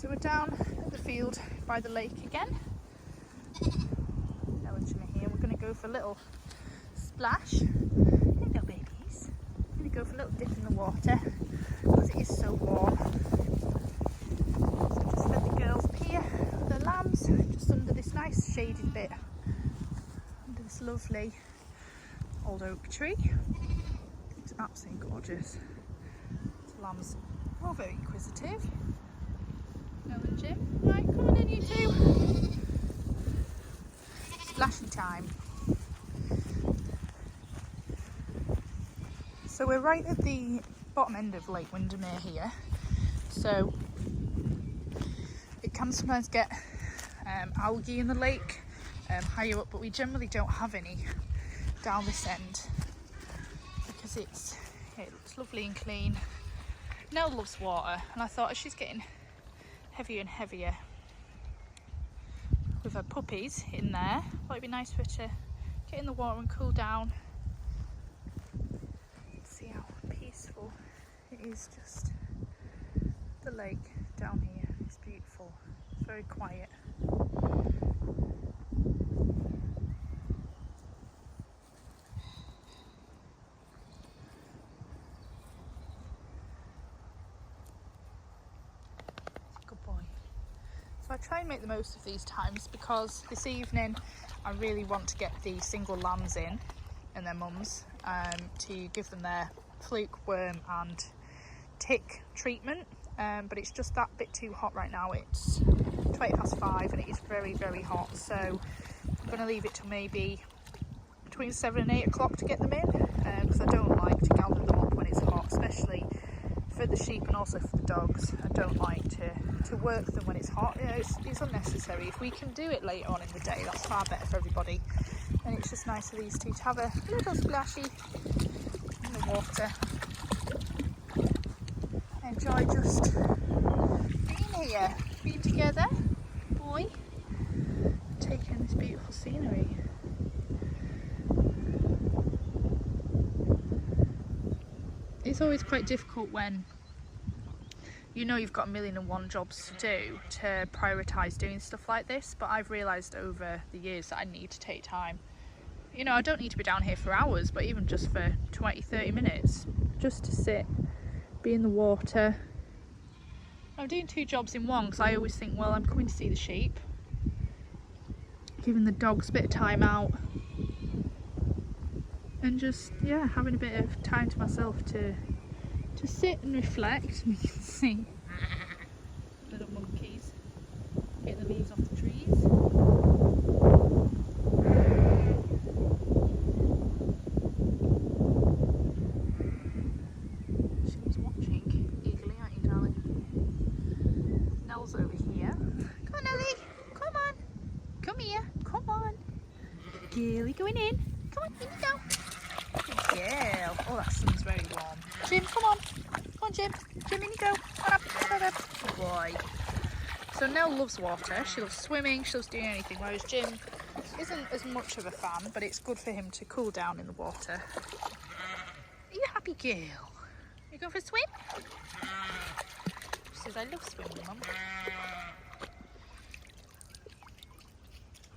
So we're down at the field by the lake again. Nell and Jim are here. We're going to go for a little splash. Hello babies. We're going to go for a little dip in the water because it is so warm. So just let the girls up here with their lambs just under this nice shaded bit, under this lovely old oak tree. It's absolutely gorgeous. The lambs are all very inquisitive. Nell and Jim. Right, come on in you two. Splashing time. So we're right at the bottom end of Lake Windermere here. So it can sometimes get algae in the lake higher up, but we generally don't have any down this end because it looks lovely and clean. Nell loves water, and I thought as she's getting heavier and heavier with her puppies in there, it'd be nice for her to get in the water and cool down. See how peaceful it is, just the lake down here. It's beautiful, it's very quiet. So I try and make the most of these times because this evening I really want to get the single lambs in and their mums to give them their fluke, worm and tick treatment, but it's just that bit too hot right now. It's 5:20 and it is very, very hot, so I'm going to leave it till maybe between 7 and 8 o'clock to get them in, because I don't like to gather them up when it's hot, especially for the sheep and also for the dogs. I don't like to work them when it's hot. You know, it's unnecessary. If we can do it later on in the day, that's far better for everybody. And it's just nice for these two to have a little splashy in the water. Enjoy just being here, being together, boy, taking this beautiful scenery. It's always quite difficult when you know you've got 1,000,001 jobs to do to prioritise doing stuff like this, but I've realised over the years that I need to take time. You know, I don't need to be down here for hours, but even just for 20-30 minutes, just to sit, be in the water. I'm doing 2 jobs in one because I always think, well, I'm coming to see the sheep, giving the dogs a bit of time out, and just, yeah, having a bit of time to myself to sit and reflect. We can see little monkeys getting the leaves off the trees. She was watching eagerly, aren't you, darling? Nell's over here. Come on, Nelly. Come on. Come here. Come on. Girly going in. Come on, in you go. Good girl. Oh, that sun's very warm. Jim, come on. Come on, Jim. Jim, in you go. Come on up. Come on up. Good boy. So Nell loves water. She loves swimming. She loves doing anything, whereas Jim isn't as much of a fan, but it's good for him to cool down in the water. Are you a happy girl? You going for a swim? She says, I love swimming, Mum.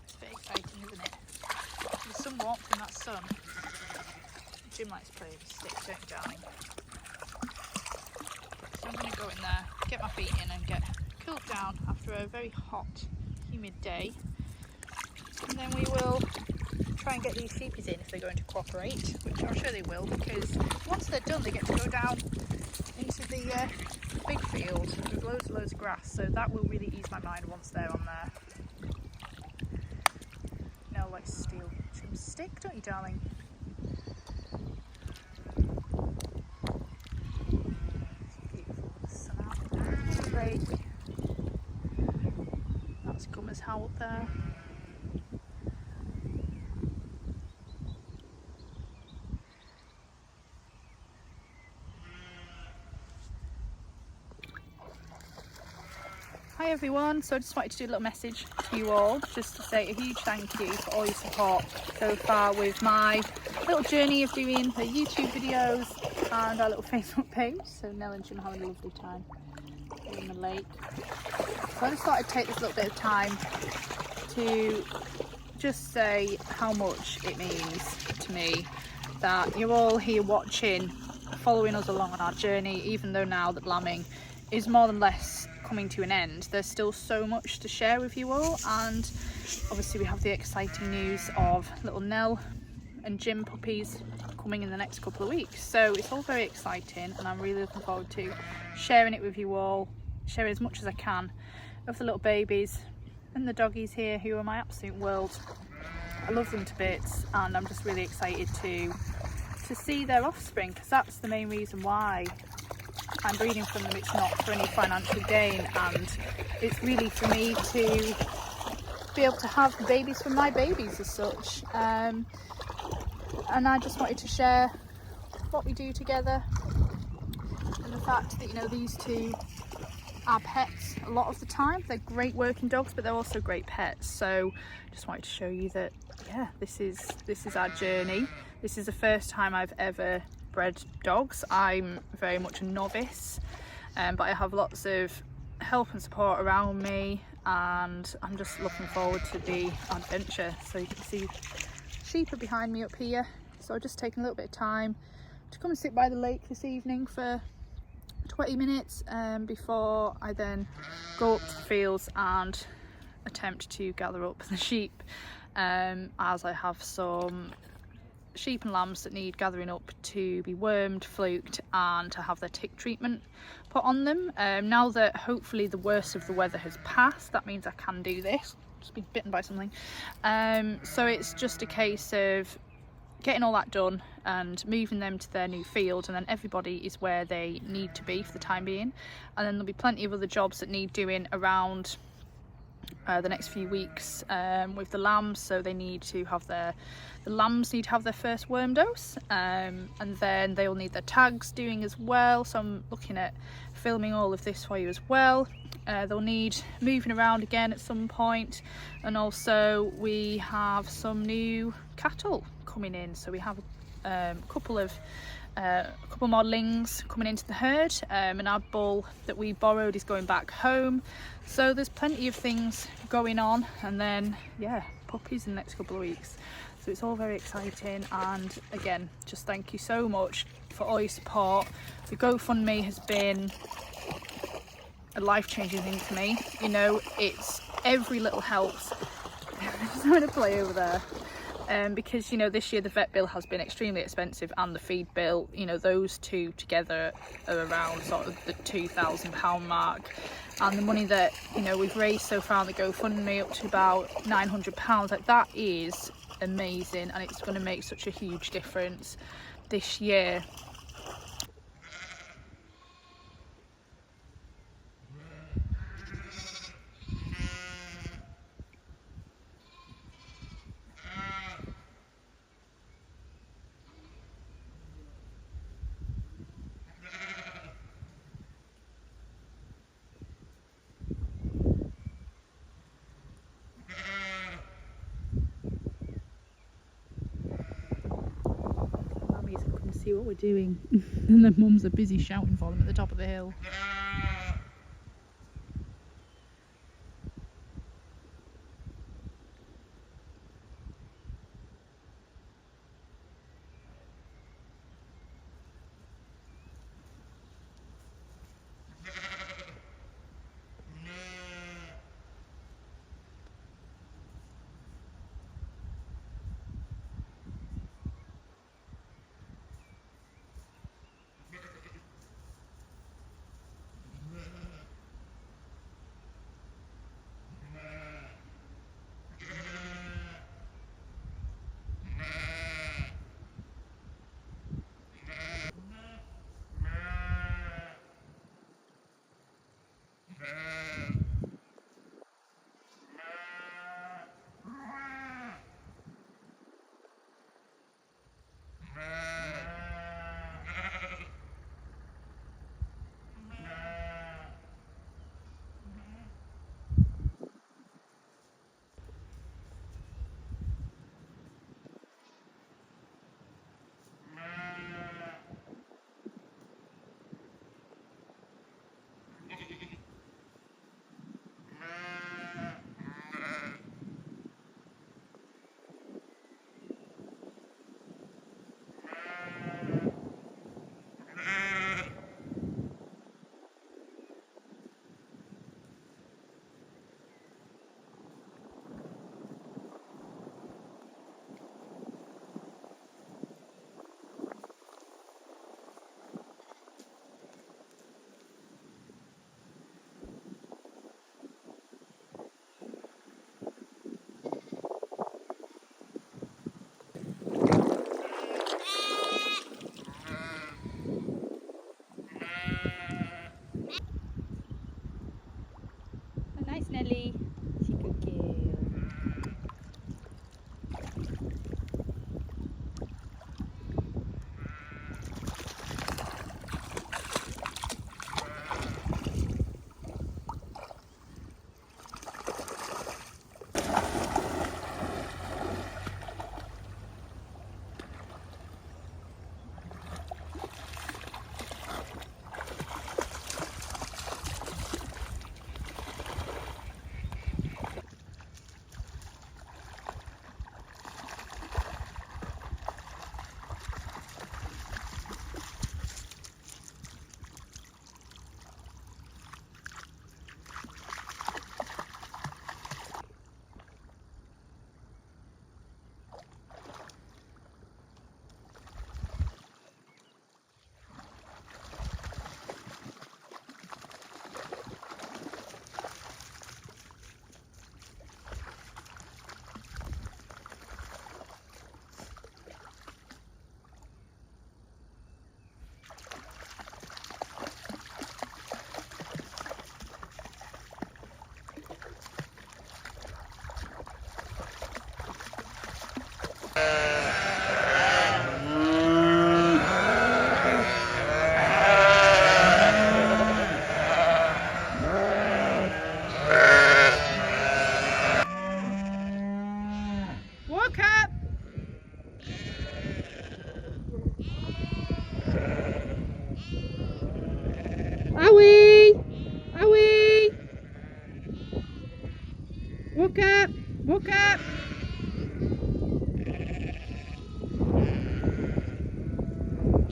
It's very exciting, isn't it? There's some warmth in that sun. Jim likes playing with sticks, don't you, darling? So I'm going to go in there, get my feet in and get cooled down after a very hot, humid day. And then we will try and get these sheepies in if they're going to cooperate, which I'm sure they will, because once they're done they get to go down into the big field with loads and loads of grass, so that will really ease my mind once they're on there. Nell likes to steal Jim's stick, don't you, darling? That's Gummer's howl up there. Hi everyone, so I just wanted to do a little message to you all, just to say a huge thank you for all your support so far with my little journey of doing the YouTube videos and our little Facebook page. So Nell and Jim are having a lovely time in the lake. So I just thought I'd take this little bit of time to just say how much it means to me that you're all here watching, following us along on our journey. Even though now that lambing is more than less coming to an end, there's still so much to share with you all. And obviously we have the exciting news of little Nell and Jim puppies coming in the next couple of weeks. So it's all very exciting, and I'm really looking forward to sharing it with you all, sharing as much as I can of the little babies and the doggies here, who are my absolute world. I love them to bits, and I'm just really excited to see their offspring, because that's the main reason why I'm breeding from them. It's not for any financial gain, and it's really for me to be able to have the babies from my babies as such. And I just wanted to share what we do together, and the fact that, you know, these two are pets a lot of the time. They're great working dogs, but they're also great pets. So just wanted to show you that, yeah, this is our journey. This is the first time I've ever bred dogs. I'm very much a novice, but I have lots of help and support around me, and I'm just looking forward to the adventure. So you can see sheep are behind me up here. So I've just taken a little bit of time to come and sit by the lake this evening for 20 minutes before I then go up to the fields and attempt to gather up the sheep, as I have some sheep and lambs that need gathering up to be wormed, fluked, and to have their tick treatment put on them. Now that hopefully the worst of the weather has passed, that means I can do this. Just been bitten by something. So it's just a case of getting all that done and moving them to their new field, and then everybody is where they need to be for the time being. And then there'll be plenty of other jobs that need doing around the next few weeks with the lambs. So they need to have the lambs need to have their first worm dose, and then they'll need their tags doing as well. So I'm looking at filming all of this for you as well. They'll need moving around again at some point, and also we have some new cattle coming in. So we have a couple more lings coming into the herd, and our bull that we borrowed is going back home. So there's plenty of things going on, and then yeah, puppies in the next couple of weeks. So it's all very exciting. And again, just thank you so much for all your support. The GoFundMe has been a life-changing thing for me. You know, it's every little helps. I'm just going to play over there. Because, you know, this year the vet bill has been extremely expensive, and the feed bill, you know, those two together are around sort of the £2,000 mark. And the money that, you know, we've raised so far on the GoFundMe up to about £900, like, that is amazing, and it's going to make such a huge difference this year. See what we're doing, and the mums are busy shouting for them at the top of the hill. Nelly. She's a good girl. Walk up! Owie! Owie! Walk up! Walk up!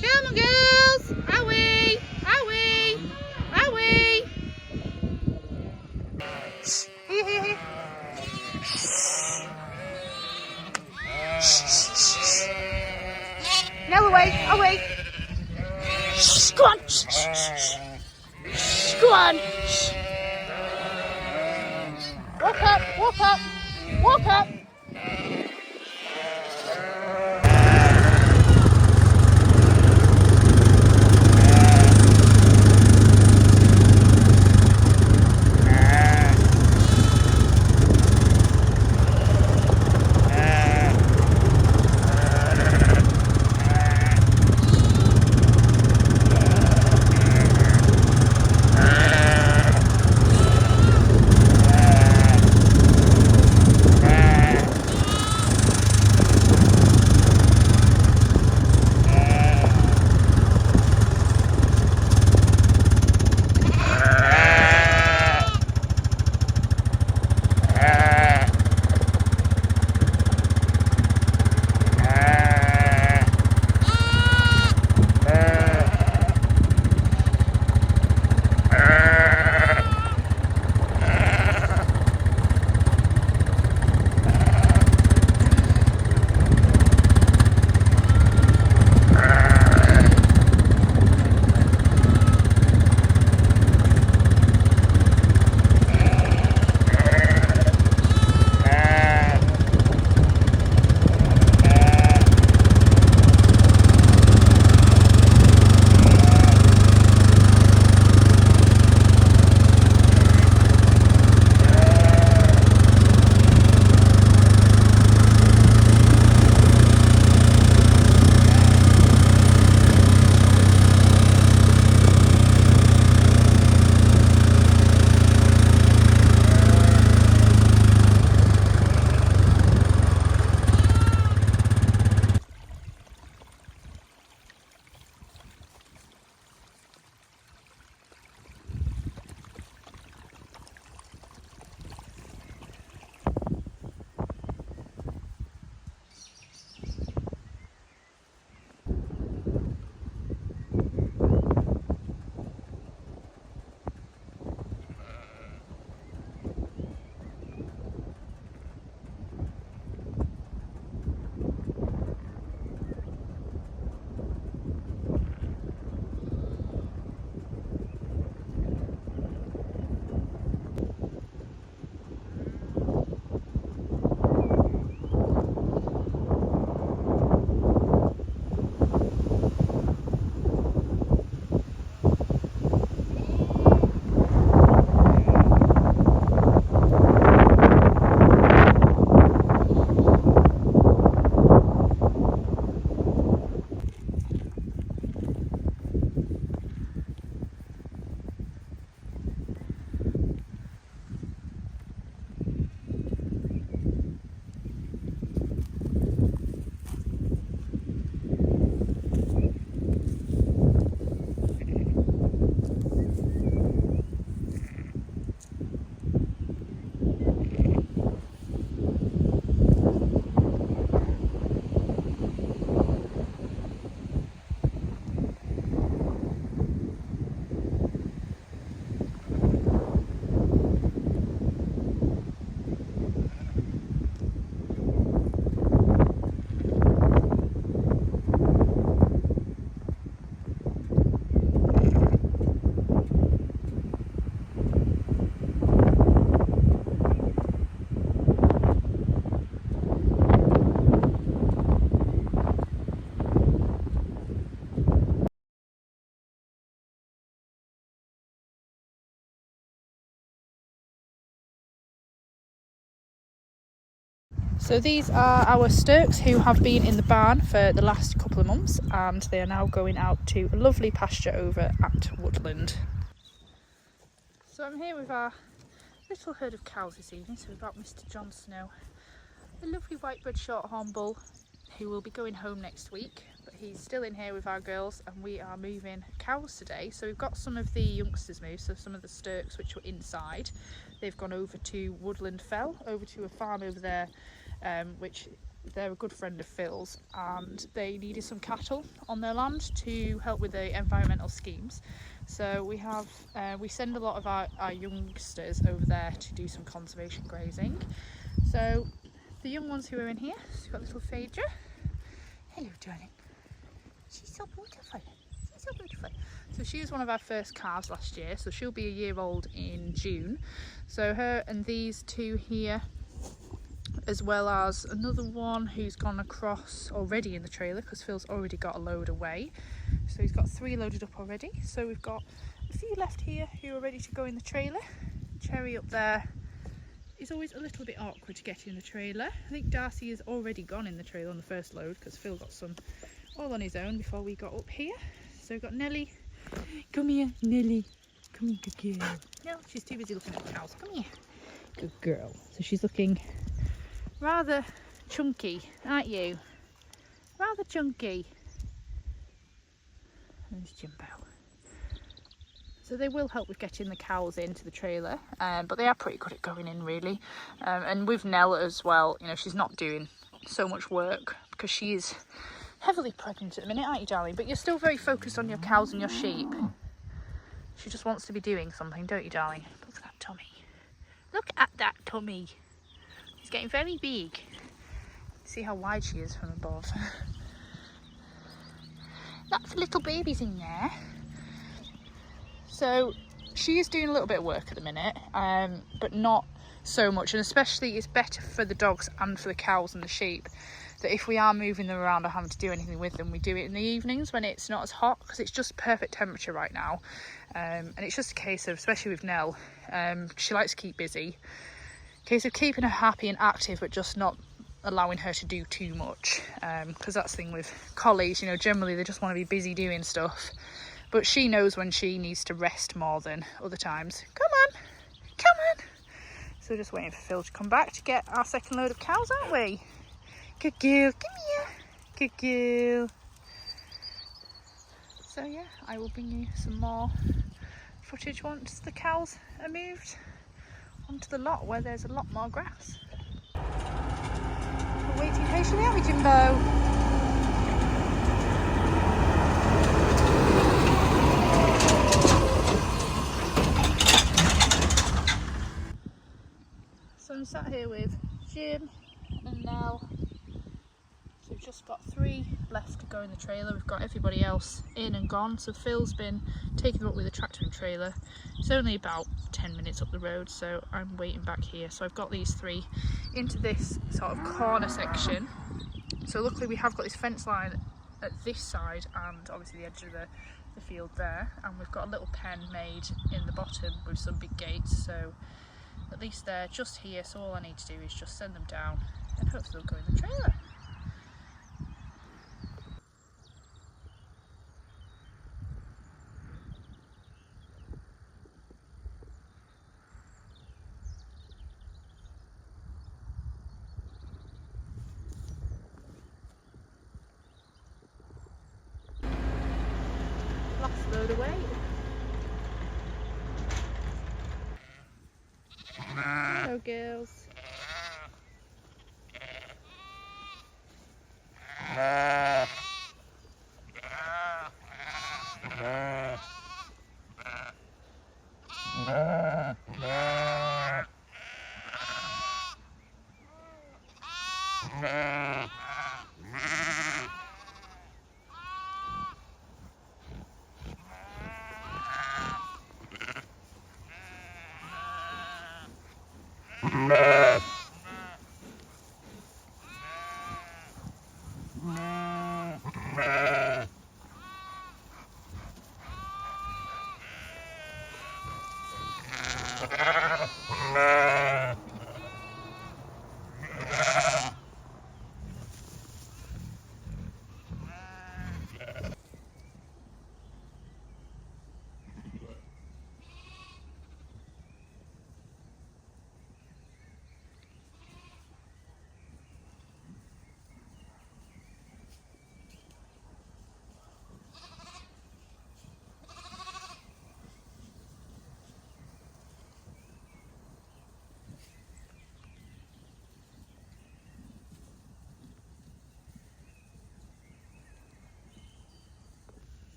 Come on, girls! Owie! Owie! Owie! Here, here, here. Nell, away, away. Go on. Go on. Walk up, walk up, walk up. So these are our sturks who have been in the barn for the last couple of months, and they are now going out to a lovely pasture over at Woodland. So I'm here with our little herd of cows this evening. So we've got Mr. John Snow, a lovely white-bred shorthorn bull who will be going home next week, but he's still in here with our girls, and we are moving cows today. So we've got some of the youngsters moved, so some of the sturks which were inside, they've gone over to Woodland Fell, over to a farm over there, which they're a good friend of Phil's, and they needed some cattle on their land to help with the environmental schemes. So we send a lot of our youngsters over there to do some conservation grazing. So the young ones who are in here, so we've got little Phaedra. Hello darling, she's so beautiful, she's so beautiful. So she was one of our first calves last year, so she'll be a year old in June. So her and these two here, as well as another one who's gone across already in the trailer because Phil's already got a load away. So he's got 3 loaded up already. So we've got a few left here who are ready to go in the trailer. Cherry up there is always a little bit awkward to get in the trailer. I think Darcy has already gone in the trailer on the first load because Phil got some all on his own before we got up here. So we've got Nelly. Come here, Nelly. Come here, good girl. No, she's too busy looking at the cows. Come here. Good girl. So she's looking rather chunky, aren't you? Rather chunky. There's Jimbo. So they will help with getting the cows into the trailer, but they are pretty good at going in really. And with Nell as well, you know, she's not doing so much work because she is heavily pregnant at the minute, aren't you darling? But you're still very focused on your cows and your sheep. She just wants to be doing something, don't you darling? Look at that tummy. Look at that tummy. It's getting very big. See how wide she is from above. Lots of little babies in there. So she is doing a little bit of work at the minute, but not so much. And especially it's better for the dogs and for the cows and the sheep that if we are moving them around or having to do anything with them, we do it in the evenings when it's not as hot, because it's just perfect temperature right now. And it's just a case of, especially with Nell, she likes to keep busy. Case of keeping her happy and active, but just not allowing her to do too much, because that's the thing with collies, you know, generally they just want to be busy doing stuff, but she knows when she needs to rest more than other times. Come on, come on. So we're just waiting for Phil to come back to get our second load of cows, aren't we? Good girl, come here, good girl. So yeah, I will bring you some more footage once the cows are moved onto the lot where there's a lot more grass. We're waiting patiently, aren't we, Jimbo? So I'm sat here with Jim and Nell. So we've just got 3 left to go in the trailer. We've got everybody else in and gone. So Phil's been taking them up with a tractor and trailer. It's only about 10 minutes up the road, so I'm waiting back here. So I've got these 3 into this sort of corner section. So luckily we have got this fence line at this side and obviously the edge of the field there. And we've got a little pen made in the bottom with some big gates. So at least they're just here. So all I need to do is just send them down and hopefully they'll go in the trailer. Last load away. Hello girls.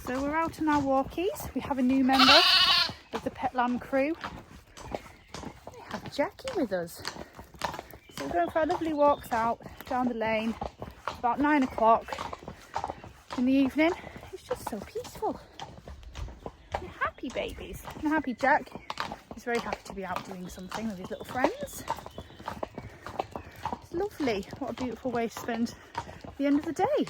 So we're out on our walkies. We have a new member of the Petland crew. We have Jackie with us. So we're going for our lovely walks out down the lane. It's about 9 o'clock in the evening. It's just so peaceful. They're happy babies. And happy Jack. He's very happy to be out doing something with his little friends. It's lovely. What a beautiful way to spend the end of the day.